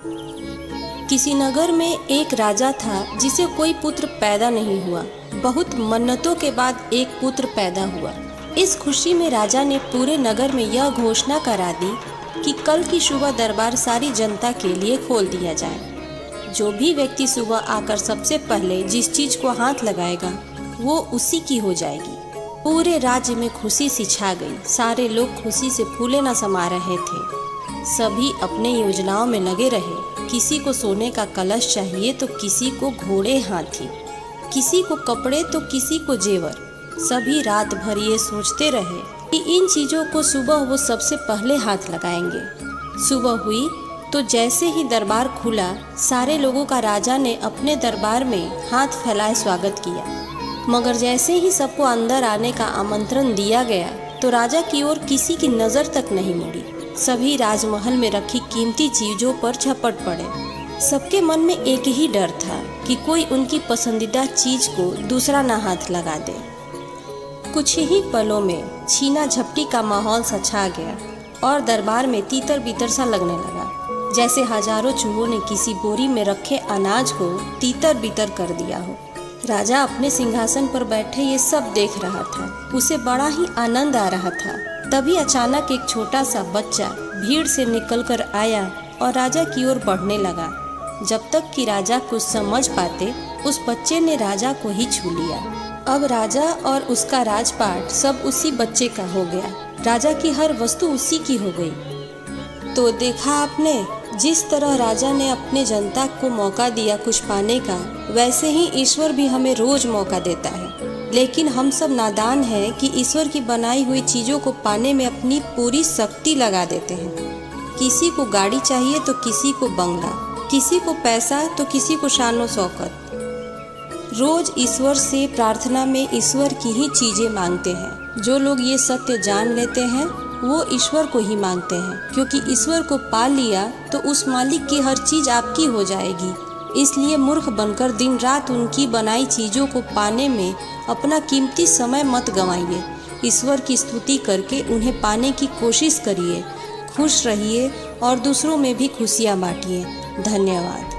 किसी नगर में एक राजा था जिसे कोई पुत्र पैदा नहीं हुआ। बहुत मन्नतों के बाद एक पुत्र पैदा हुआ। इस खुशी में राजा ने पूरे नगर में यह घोषणा करा दी कि कल की सुबह दरबार सारी जनता के लिए खोल दिया जाए। जो भी व्यक्ति सुबह आकर सबसे पहले जिस चीज को हाथ लगाएगा वो उसी की हो जाएगी। पूरे राज्य में खुशी सी छा गई। सारे लोग खुशी से फूले न समा रहे थे। सभी अपने योजनाओं में लगे रहे। किसी को सोने का कलश चाहिए तो किसी को घोड़े हाथी, किसी को कपड़े तो किसी को जेवर। सभी रात भर ये सोचते रहे कि इन चीजों को सुबह वो सबसे पहले हाथ लगाएंगे। सुबह हुई तो जैसे ही दरबार खुला, सारे लोगों का राजा ने अपने दरबार में हाथ फैलाए स्वागत किया। मगर जैसे ही सबको अंदर आने का आमंत्रण दिया गया तो राजा की ओर किसी की नजर तक नहीं मुड़ी। सभी राजमहल में रखी कीमती चीजों पर झपट पड़े। सबके मन में एक ही डर था कि कोई उनकी पसंदीदा चीज को दूसरा ना हाथ लगा दे। कुछ ही पलों में छीना झपटी का माहौल सा छा गया और दरबार में तीतर बीतर सा लगने लगा, जैसे हजारों चूहों ने किसी बोरी में रखे अनाज को तीतर बीतर कर दिया हो। राजा अपने सिंहासन पर बैठे ये सब देख रहा था। उसे बड़ा ही आनंद आ रहा था। तभी अचानक एक छोटा सा बच्चा भीड़ से निकलकर आया और राजा की ओर बढ़ने लगा। जब तक कि राजा कुछ समझ पाते, उस बच्चे ने राजा को ही छू लिया। अब राजा और उसका राजपाट सब उसी बच्चे का हो गया। राजा की हर वस्तु उसी की हो गई। तो देखा आपने, जिस तरह राजा ने अपने जनता को मौका दिया कुछ पाने का, वैसे ही ईश्वर भी हमें रोज मौका देता है। लेकिन हम सब नादान हैं कि ईश्वर की बनाई हुई चीज़ों को पाने में अपनी पूरी शक्ति लगा देते हैं। किसी को गाड़ी चाहिए तो किसी को बंगला, किसी को पैसा तो किसी को शानो शौकत। रोज ईश्वर से प्रार्थना में ईश्वर की ही चीज़ें मांगते हैं। जो लोग ये सत्य जान लेते हैं वो ईश्वर को ही मांगते हैं, क्योंकि ईश्वर को पा लिया तो उस मालिक की हर चीज़ आपकी हो जाएगी। इसलिए मूर्ख बनकर दिन रात उनकी बनाई चीज़ों को पाने में अपना कीमती समय मत गंवाइए। ईश्वर की स्तुति करके उन्हें पाने की कोशिश करिए। खुश रहिए और दूसरों में भी खुशियाँ बांटिए। धन्यवाद।